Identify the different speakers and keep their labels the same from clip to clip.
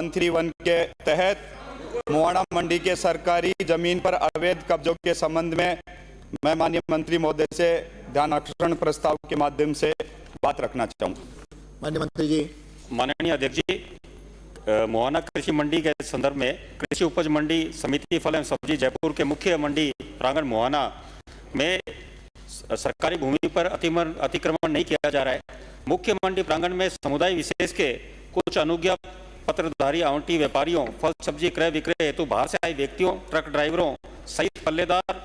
Speaker 1: 131 के तहत मुआना मंडी के सरकारी जमीन पर अवैध कब्जों के संबंध में मैं माननीय मंत्री महोदय से ध्यान आकर्षण प्रस्ताव के माध्यम से बात रखना चाहूँगा।
Speaker 2: माननीय मंत्री जी।
Speaker 3: माननीय अध्यक्ष जी, मुआना कृषि मंडी के संदर्भ में कृषि उपज मंडी समिति फल एवं सब्जी जयपुर के मुख्य मंडी प्रांगण मुआना में सरकारी भूमि पर अतिक्रमण नहीं किया जा रहा है। मुख्य मंडी प्रांगण में समुदाय विशेष के कुछ अनुज्ञा पत्रधारी आवंटी व्यापारियों, फल सब्जी क्रय विक्रय हेतु बाहर से आए व्यक्तियों, ट्रक ड्राइवरों सहित पल्लेदार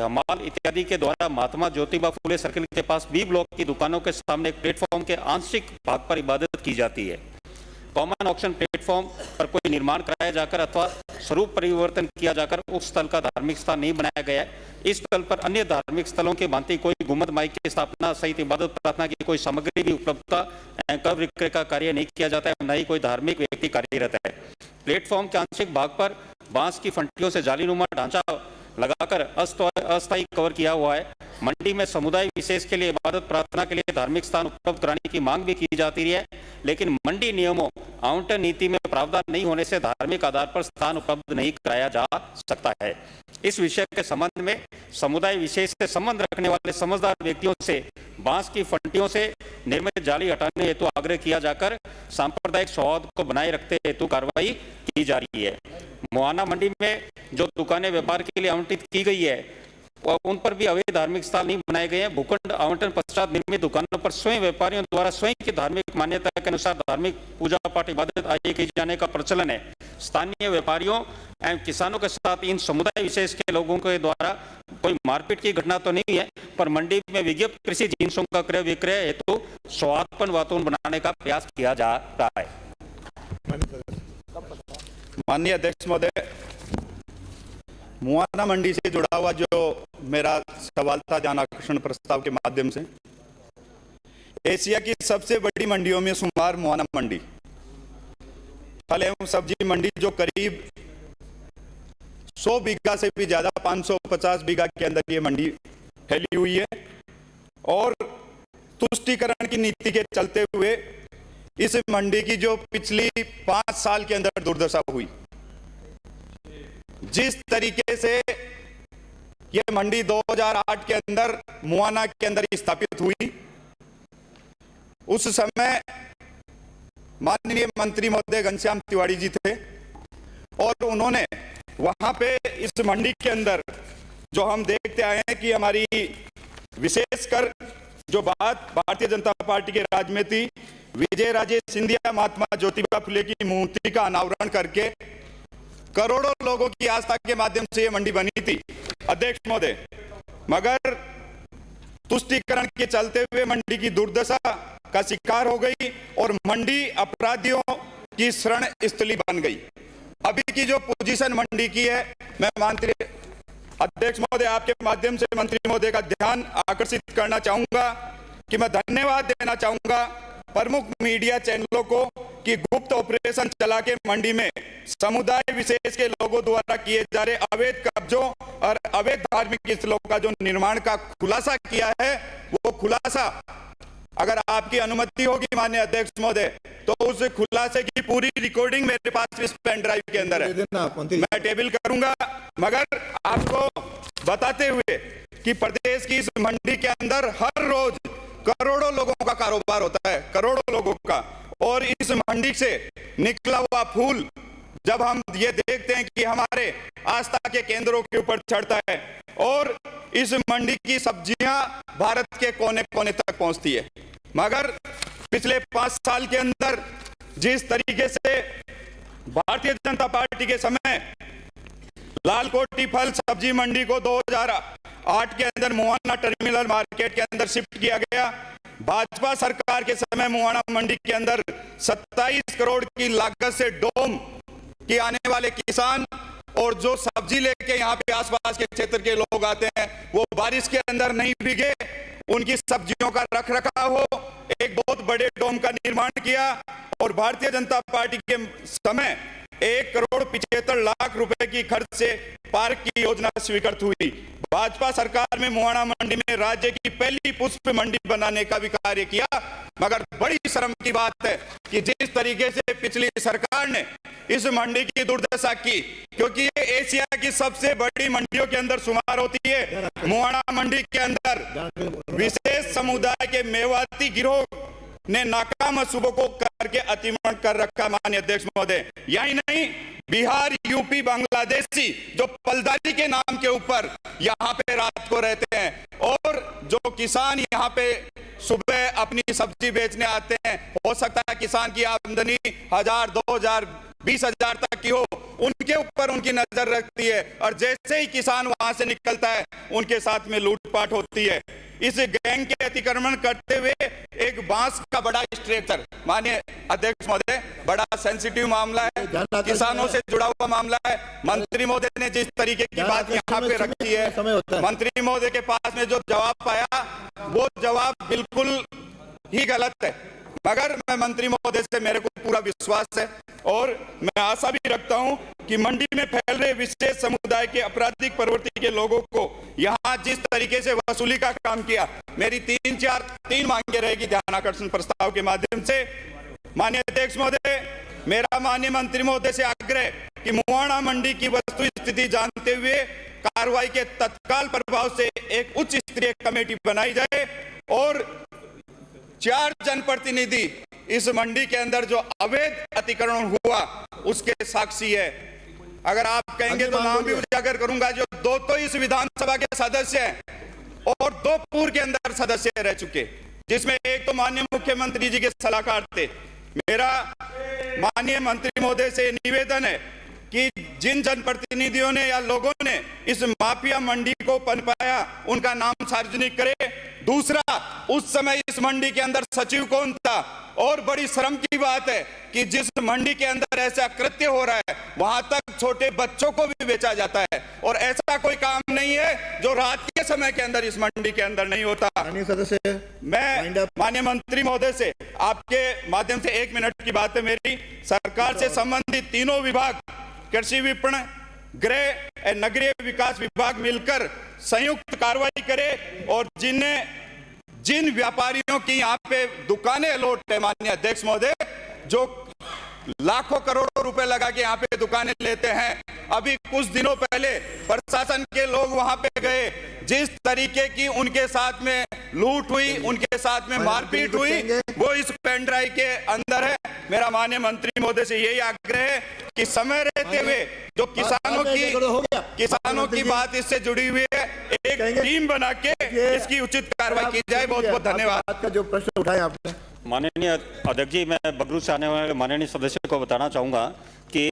Speaker 3: हमाल इत्यादि के द्वारा महात्मा ज्योतिबा फुले सर्किल के पास बी ब्लॉक की दुकानों के सामने एक प्लेटफॉर्म के आंशिक भाग पर इबादत की जाती है। कॉमन ऑक्शन प्लेटफॉर्म पर कोई निर्माण कराया जाकर अथवा स्वरूप परिवर्तन किया जाकर उस स्थल का धार्मिक स्थान नहीं बनाया गया है। इस स्थल पर अन्य धार्मिक स्थलों के भांति कोई गुम्बद माई की स्थापना सहित इबादत प्रार्थना की कोई सामग्री भी उपलब्धता क्रय विक्रय का कार्य नहीं किया जाता है, न ही कोई धार्मिक व्यक्ति कार्यरत है। प्लेटफॉर्म के आंशिक भाग पर बांस की फंटियों से जालीनुमा ढांचा लगाकर अस्थायी कवर किया हुआ है। मंडी में समुदाय विशेष के लिए इबादत प्रार्थना के लिए धार्मिक स्थान उपलब्ध कराने की मांग भी की जाती रही है, लेकिन मंडी नियमों आवंटन नीति में प्रावधान नहीं होने से धार्मिक आधार पर स्थान उपलब्ध नहीं कराया जा सकता है। इस विषय के संबंध में समुदाय विशेष से संबंध रखने वाले समझदार व्यक्तियों से बांस की फंटियों से निर्मित जाली हटाने हेतु आग्रह किया जाकर सांप्रदायिक सौहार्द को बनाए रखते हेतु कार्रवाई की जा रही है। मुआना मंडी में जो दुकानें व्यापार के लिए आवंटित की गई है उन पर भी अवैध धार्मिक स्थल नहीं बनाए गए हैं। भूखंड आवंटन पश्चात निर्मित दुकानों पर स्वयं व्यापारियों द्वारा स्वयं की धार्मिक मान्यता के अनुसार धार्मिक पूजा पाठ इबादत आदि की जाने का प्रचलन है। स्थानीय व्यापारियों एवं किसानों के साथ इन समुदाय विशेष के लोगों के द्वारा कोई मारपीट की घटना तो नहीं है, पर मंडी में विज्ञप्त कृषि जिन्सों का क्रय विक्रय हेतु सौहार्दपूर्ण वातावरण बनाने का प्रयास किया जा रहा है।
Speaker 1: माननीय अध्यक्ष महोदय, मुआना मंडी से जुड़ा हुआ जो मेरा सवाल था ध्यान आकर्षण प्रस्ताव के माध्यम से, एशिया की सबसे बड़ी मंडियों में शुमार मुआना मंडी फल एवं सब्जी मंडी जो करीब 100 बीघा से भी ज्यादा 550 बीघा के अंदर ये मंडी फैली हुई है और तुष्टीकरण की नीति के चलते हुए इस मंडी की जो पिछली 5 साल के अंदर दुर्दशा हुई, जिस तरीके से ये मंडी 2008 के अंदर मुआना के अंदर स्थापित हुई, उस समय माननीय मंत्री महोदय घनश्याम तिवारी जी थे और उन्होंने वहां पे इस मंडी के अंदर जो हम देखते आए हैं कि हमारी विशेषकर जो बात भारतीय जनता पार्टी के राज में थी, विजय राजे सिंधिया महात्मा ज्योतिबा फुले की मूर्ति का अनावरण करके करोड़ों लोगों की आस्था के माध्यम से यह मंडी बनी थी अध्यक्ष महोदय, मगर तुष्टीकरण के चलते हुए मंडी की दुर्दशा का शिकार हो गई और मंडी अपराधियों की शरण स्थली बन गई। अभी की जो पोजीशन मंडी की है, मैं मंत्री अध्यक्ष महोदय आपके माध्यम से मंत्री महोदय का ध्यान आकर्षित करना चाहूंगा कि मैं धन्यवाद देना चाहूंगा प्रमुख मीडिया चैनलों को कि गुप्त ऑपरेशन चला के मंडी में समुदाय विशेष के लोगों द्वारा किए जा रहे अवैध कब्जों और अवैध धार्मिक स्थलों का जो निर्माण का खुलासा किया है, वो खुलासा अगर आपकी अनुमति होगी माननीय अध्यक्ष महोदय, तो उस खुलासे की पूरी रिकॉर्डिंग मेरे पास इस पेन ड्राइव के अंदर है, मैं टेबल करूंगा। मगर आपको बताते हुए कि प्रदेश की इस मंडी के अंदर हर रोज करोड़ों लोगों का कारोबार होता है, करोड़ों लोगों का, और इस मंडी से निकला हुआ फूल जब हम ये देखते हैं कि हमारे आस्था के केंद्रों के ऊपर चढ़ता है और इस मंडी की सब्जियां भारत के कोने कोने तक पहुंचती है, मगर पिछले 5 साल के अंदर जिस तरीके से भारतीय जनता पार्टी के समय लालकोटी फल सब्जी मंडी को 2008 के अंदर मुआना टर्मिनल मार्केट के अंदर शिफ्ट किया गया, भाजपा सरकार के समय मुआना मंडी के अंदर 27 करोड़ की लागत से डोम कि आने वाले किसान और जो सब्जी लेके यहाँ पे आसपास के क्षेत्र के लोग आते हैं वो बारिश के अंदर नहीं भीगे, उनकी सब्जियों का रख रखाव हो, एक बहुत बड़े डोम का निर्माण किया और भारतीय जनता पार्टी के समय 1 करोड़ 75 लाख रुपए की खर्च से पार्क की योजना स्वीकृत हुई। भाजपा सरकार में मुआना मंडी में राज्य की पहली पुष्प मंडी बनाने का भी कार्य किया। मगर बड़ी शर्म की बात है कि जिस तरीके से पिछली सरकार ने इस मंडी की दुर्दशा की, क्योंकि ये एशिया की सबसे बड़ी मंडियों के अंदर शुमार होती है। मुआना मंडी के अंदर विशेष समुदाय के मेवाती गिरोह ने नाकाम मंसूबों को करके अतिक्रमण कर रखा। माननीय अध्यक्ष महोदय, यही नहीं, बिहार, यूपी, बांग्लादेशी जो पलदारी के नाम के ऊपर यहाँ पे रात को रहते हैं, और जो किसान यहाँ पे सुबह अपनी सब्जी बेचने आते हैं, हो सकता है किसान की आमदनी 1000, 2000, 20,000 तक की हो, उनके ऊपर उनकी नजर रखती है। और जैसे ही किसान वहां से निकलता है, उनके साथ में लूटपाट होती है। इस गैंग के अतिक्रमण करते हुए एक बांस का बड़ा स्ट्रक्चर, माननीय अध्यक्ष महोदय, बड़ा सेंसिटिव मामला है, किसानों से जुड़ा हुआ मामला है। मंत्री महोदय ने जिस तरीके की बात यहाँ पे रखी है, मंत्री महोदय के पास में जो जवाब पाया, वो जवाब बिल्कुल ही गलत है। मगर मैं मंत्री महोदय से, मेरे को पूरा विश्वास है और मैं आशा भी रखता हूं कि मंडी में फैल रहे विशेष समुदाय के आपराधिक प्रवृत्ति के लोगों को यहां जिस तरीके से वसूली का काम किया, मेरी तीन मांगे रहेगी ध्यानाकर्षण प्रस्ताव के माध्यम से। माननीय अध्यक्ष महोदय, मेरा माननीय मंत्री महोदय से आग्रह कि मुआना मंडी की वस्तु स्थिति जानते हुए कार्रवाई के तत्काल प्रभाव से एक उच्च स्तरीय कमेटी बनाई जाए और 4 जनप्रतिनिधि इस मंडी के अंदर जो अवैध अतिक्रमण हुआ उसके साक्षी है। अगर आप कहेंगे तो नाम भी उजागर करूंगा, जो 2 तो इस विधानसभा के सदस्य हैं और 2 पूर्व के अंदर सदस्य रह चुके, जिसमें एक तो माननीय मुख्यमंत्री जी के सलाहकार थे। मेरा माननीय मंत्री महोदय से निवेदन है कि जिन जनप्रतिनिधियों ने या लोगों ने इस माफिया मंडी को पनपाया, उनका नाम सार्वजनिक करे। दूसरा, उस समय इस मंडी के अंदर सचिव कौन था? और बड़ी शर्म की बात है कि जिस मंडी के अंदर ऐसा कृत्य हो रहा है, वहां तक छोटे बच्चों को भी बेचा जाता है, और ऐसा कोई काम नहीं है जो रात के समय के अंदर इस मंडी के अंदर नहीं होता।
Speaker 2: सदस्य,
Speaker 1: मैं माननीय मंत्री महोदय से आपके माध्यम से 1 मिनट की बात है मेरी, सरकार से संबंधित तीनों विभाग, कृषि विपणन, गृह, नगरीय विकास विभाग मिलकर संयुक्त कार्रवाई करे और जिन व्यापारियों की यहाँ पे दुकानें अलॉट है, माननीय अध्यक्ष महोदय, जो लाखों करोड़ों रुपए लगा के यहाँ पे दुकानें लेते हैं, अभी कुछ दिनों पहले प्रशासन के लोग वहां पे गए, जिस तरीके की उनके साथ में लूट हुई, उनके साथ में मारपीट हुई, वो इस पेन ड्राइव के अंदर है। मेरा माननीय मंत्री महोदय से यही आग्रह है कि समय रहते हुए जो किसानों की बात इससे जुड़ी हुई है, एक टीम बना के इसकी उचित कार्रवाई की जाए। बहुत बहुत धन्यवाद।
Speaker 2: का जो प्रश्न उठाया आपने,
Speaker 3: माननीय अध्यक्ष जी, मैं बगरू से आने वाले माननीय सदस्य को बताना चाहूँगा कि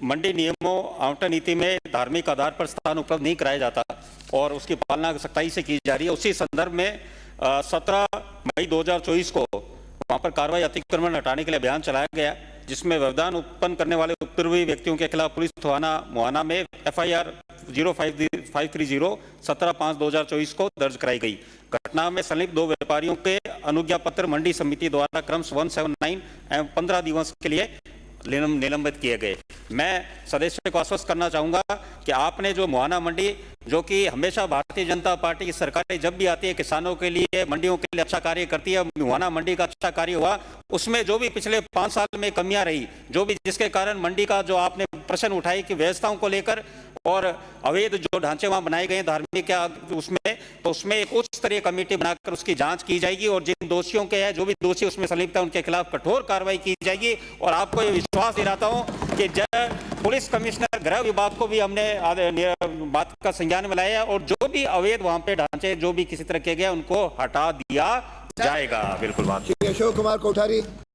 Speaker 3: मंडी नियमों आवंटन नीति में धार्मिक आधार पर स्थान उपलब्ध नहीं कराया जाता और उसकी पालना सख्ताई से की जा रही है। उसी संदर्भ में 17 मई 2024 को वहाँ पर कार्रवाई अतिक्रमण हटाने के लिए अभियान चलाया गया, जिसमें व्यवधान उत्पन्न करने वाले उपद्रवी व्यक्तियों के खिलाफ पुलिस थाना मुआना में FIR 0530 17/5/2024 को दर्ज कराई गई। घटना में संलिप्त 2 व्यापारियों के अनुज्ञा पत्र मंडी समिति द्वारा क्रम 179 एवं 15 दिवस के लिए निलंबित किए गए। मैं सदस्य को आश्वस्त करना चाहूंगा कि आपने जो मुआना मंडी, जो कि हमेशा भारतीय जनता पार्टी की सरकारें जब भी आती है किसानों के लिए, मंडियों के लिए अच्छा कार्य करती है, मुआना मंडी का अच्छा कार्य हुआ, उसमें जो भी पिछले 5 साल में कमियां रही, जो भी जिसके कारण मंडी का जो आपने प्रश्न उठाई कि व्यवस्थाओं को लेकर और अवैध जो ढांचे वहां बनाए गए धार्मिक उसमें एक उच्च स्तरीय कमेटी बनाकर उसकी जांच की जाएगी और जिन दोषियों के हैं, जो भी दोषी उसमें संलिप्त है, उनके खिलाफ कठोर कार्रवाई की जाएगी। और आपको ये विश्वास दिलाता हूं कि पुलिस कमिश्नर गृह विभाग को भी हमने बात का संज्ञान में लाया और जो भी अवैध वहां पे ढांचे जो भी किसी तरह के गए उनको हटा दिया जाएगा। बिल्कुल बात।
Speaker 2: अशोक कुमार कोठारी।